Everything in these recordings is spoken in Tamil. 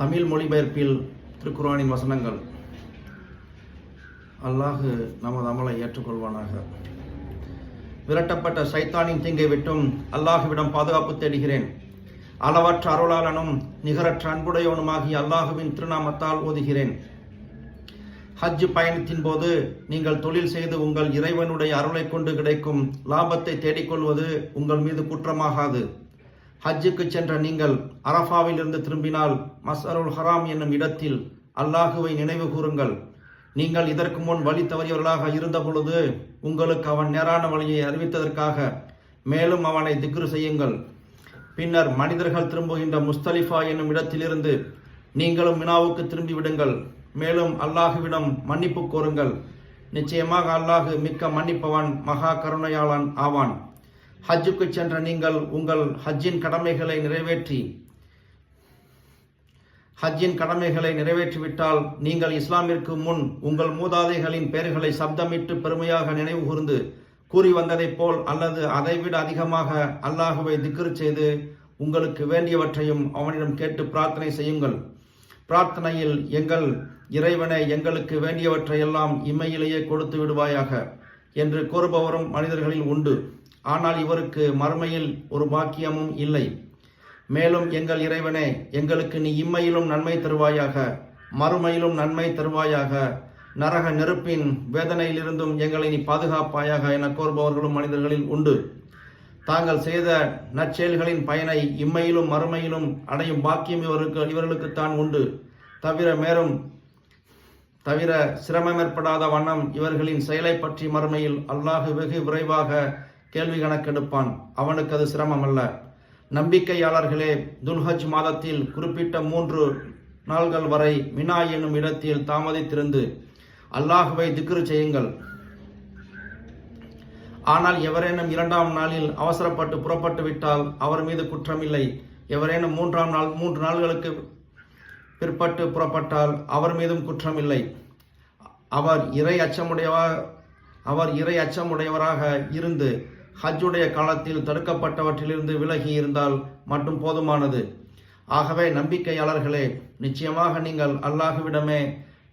தமிழ் மொழிபெயர்ப்பில் திருக்குர்ஆனின் வசனங்கள். அல்லாஹ் நமது அமலை ஏற்றுக்கொள்வானாக. விரட்டப்பட்ட சைத்தானின் தீங்கை விட்டும் அல்லாஹுவிடம் பாதுகாப்பு தேடுகிறேன். அளவற்ற அருளாளனும் நிகரற்ற அன்புடையவனுமாகிய அல்லாஹுவின் திருநாமத்தால் ஓதுகிறேன். ஹஜ் பயணத்தின் போது நீங்கள் தொழில் செய்து உங்கள் இறைவனுடைய அருளை கொண்டு கிடைக்கும் லாபத்தை தேடிக்கொள்வது உங்கள் மீது குற்றமாகாது. ஹஜ்ஜுக்கு சென்ற நீங்கள் அரஃபாவில் இருந்து திரும்பினால் மஸ்அருல் ஹராம் என்னும் இடத்தில் அல்லாஹுவை நினைவு கூறுங்கள். நீங்கள் இதற்கு முன் வழி தவறியவர்களாக இருந்த பொழுது உங்களுக்கு அவன் நேரான வழியை அறிவித்ததற்காக மேலும் அவனை திக்ரு செய்யுங்கள். பின்னர் மனிதர்கள் திரும்புகின்ற முஸ்தலிஃபா என்னும் இடத்திலிருந்து நீங்களும் மினாவுக்கு திரும்பி விடுங்கள். மேலும் அல்லாஹுவிடம் மன்னிப்பு கோருங்கள். நிச்சயமாக அல்லாஹு மிக்க மன்னிப்பவன் மகா கருணையாளன் ஆவான். ஹஜ்ஜுக்கு சென்ற நீங்கள் உங்கள் ஹஜ்ஜின் கடமைகளை நிறைவேற்றிவிட்டால் நீங்கள் இஸ்லாமிற்கு முன் உங்கள் மூதாதைகளின் பெயர்களை சப்தமிட்டு பெருமையாக நினைவு கூர்ந்து கூறி வந்ததைப் போல் அல்லது அதைவிட அதிகமாக அல்லாஹுவை திக்ர் செய்து உங்களுக்கு வேண்டியவற்றையும் அவனிடம் கேட்டு பிரார்த்தனை செய்யுங்கள். பிரார்த்தனையில் எங்கள் இறைவனை எங்களுக்கு வேண்டியவற்றையெல்லாம் இம்மையிலேயே கொடுத்து விடுவாயாக என்று கூறுபவரும் மனிதர்களில் உண்டு. ஆனால் இவருக்கு மறுமையில் ஒரு பாக்கியமும் இல்லை. மேலும் எங்கள் இறைவனே, எங்களுக்கு நீ இம்மையிலும் நன்மை தருவாயாக, மறுமையிலும் நன்மை தருவாயாக, நரக நெருப்பின் வேதனையிலிருந்தும் எங்களை நீ பாதுகாப்பாயாக என கோருபவர்களும் மனிதர்களில் உண்டு. தாங்கள் செய்த நற்செயல்களின் பயனை இம்மையிலும் மறுமையிலும் அடையும் பாக்கியம் இவர்களுக்குத்தான் உண்டு. தவிர சிரமம் ஏற்படாத வண்ணம் இவர்களின் செயலை பற்றி மறுமையில் அல்லாஹு வெகு விரைவாக கேள்வி கணக்கெடுப்பான். அவனுக்கு அது சிரமம் அல்ல. நம்பிக்கையாளர்களே, துல்ஹஜ் மாதத்தில் குறிப்பிட்ட 3 நாள்கள் வரை மினா என்னும் இடத்தில் தாமதித்திருந்து அல்லாஹுவை திக்ரு செய்யுங்கள். ஆனால் எவரேனும் 2ஆம் நாளில் அவசரப்பட்டு புறப்பட்டு விட்டால் அவர் மீது குற்றமில்லை. எவரேனும் 3 நாள்களுக்கு பிற்பட்டு புறப்பட்டால் அவர் மீதும் குற்றமில்லை. அவர் இறை அச்சமுடையவராக இருந்து ஹஜ்ஜுடைய காலத்தில் தடுக்கப்பட்டவற்றிலிருந்து விலகி இருந்தால் மட்டும் போதுமானது. ஆகவே நம்பிக்கையாளர்களே, நிச்சயமாக நீங்கள் அல்லாஹுவிடமே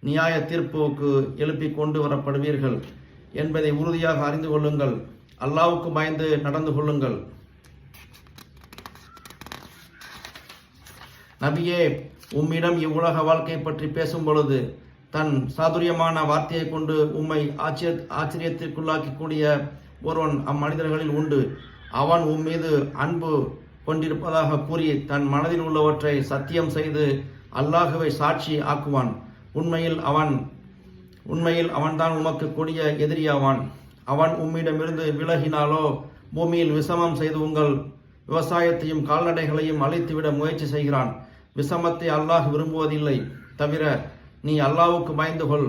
நியாய தீர்ப்புக்கு எழுப்பி கொண்டு வரப்படுவீர்கள் என்பதை உறுதியாக அறிந்து கொள்ளுங்கள். அல்லாஹ்வுக்கு பயந்து நடந்து கொள்ளுங்கள். நபியே, உம்மிடம் இவ்வுலக வாழ்க்கை பற்றி பேசும் பொழுது தன் சாதுரியமான வார்த்தையை கொண்டு உம்மை ஆச்சரியத்திற்குள்ளாக்கக்கூடிய ஒருவன் அம்மனிதர்களில் உண்டு. அவன் உம்மீது அன்பு கொண்டிருப்பதாக கூறி தன் மனதில் உள்ளவற்றை சத்தியம் செய்து அல்லாஹுவை சாட்சி ஆக்குவான். உண்மையில் அவன்தான் உமக்கு கொடிய எதிரியாவான். அவன் உம்மிடமிருந்து விலகினாலோ பூமியில் விஷமம் செய்து உங்கள் விவசாயத்தையும் கால்நடைகளையும் அழித்துவிட முயற்சி செய்கிறான். விஷமத்தை அல்லாஹ் விரும்புவதில்லை. தவிர நீ அல்லாஹ்வுக்கு பயந்து கொள்.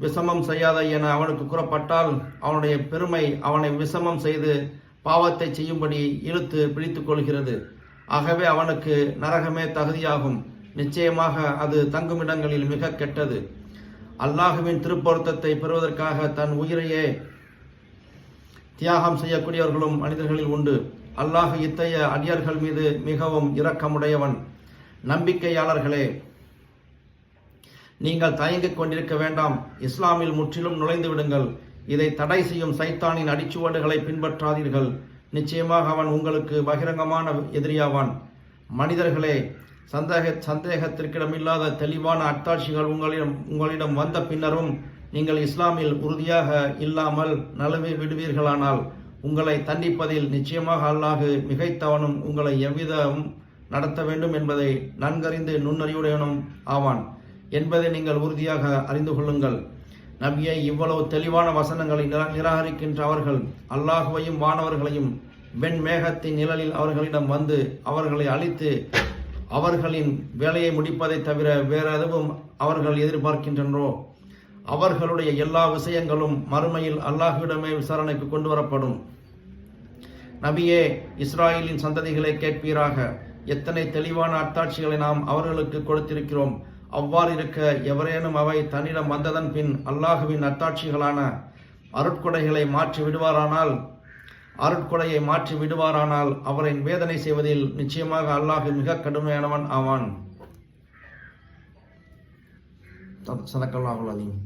விஷமம் செய்யாத என அவனுக்கு கூறப்பட்டால் அவனுடைய பெருமை அவனை விஷமம் செய்து பாவத்தை செய்யும்படி இழுத்து பிடித்துக் கொள்கிறது. ஆகவே அவனுக்கு நரகமே தகுதியாகும். நிச்சயமாக அது தங்குமிடங்களில் மிக கெட்டது. அல்லாஹுவின் திருப்பொருத்தத்தை பெறுவதற்காக தன் உயிரையே தியாகம் செய்யக்கூடியவர்களும் மனிதர்களில் உண்டு. அல்லாஹ் இத்தகைய அடியார்கள் மீது மிகவும் இரக்கமுடையவன். நம்பிக்கையாளர்களே, நீங்கள் தயங்கிக் கொண்டிருக்க வேண்டாம். இஸ்லாமில் முற்றிலும் நுழைந்து விடுங்கள். இதை தடை செய்யும் சைத்தானின் அடிச்சுவடுகளை பின்பற்றாதீர்கள். நிச்சயமாக அவன் உங்களுக்கு பகிரங்கமான எதிரியாவான். மனிதர்களே, சந்தேகத்திற்கிடமில்லாத தெளிவான அத்தாட்சிகள் உங்களிடம் வந்த பின்னரும் நீங்கள் இஸ்லாமில் உறுதியாக இல்லாமல் நழுவி விடுவீர்களானால் உங்களை தண்டிப்பதில் நிச்சயமாக அல்லாஹு மிகைத்தவனும் உங்களை எவ்விதம் நடத்த வேண்டும் என்பதை நன்கறிந்து நுண்ணறிவுடையவனும் ஆவான் என்பதை நீங்கள் உறுதியாக அறிந்து கொள்ளுங்கள். நபியை, இவ்வளவு தெளிவான வசனங்களை நிராகரிக்கின்ற அவர்கள் அல்லாஹுவையும் வானவர்களையும் வெண்மேகத்தின் நிழலில் அவர்களிடம் வந்து அவர்களை அழித்து அவர்களின் வேலையை முடிப்பதை தவிர வேற எதுவும் அவர்கள் எதிர்பார்க்கின்றனரோ? அவர்களுடைய எல்லா விஷயங்களும் மறுமையில் அல்லாஹுவிடமே விசாரணைக்கு கொண்டு வரப்படும். நபியே, இஸ்ராயலின் சந்ததிகளை கேட்பீராக. எத்தனை தெளிவான அத்தாட்சிகளை நாம் அவர்களுக்கு கொடுத்திருக்கிறோம். அவ்வாறு இருக்க எவரேனும் அவை தன்னிடம் வந்ததன் பின் அல்லாஹுவின் அத்தாட்சிகளான அருட்கொடையை மாற்றி விடுவாரானால் அவரை வேதனை செய்வதில் நிச்சயமாக அல்லாஹ் மிக கடுமையானவன் ஆவான். சதக்கல்லாஹுல் அலீம்.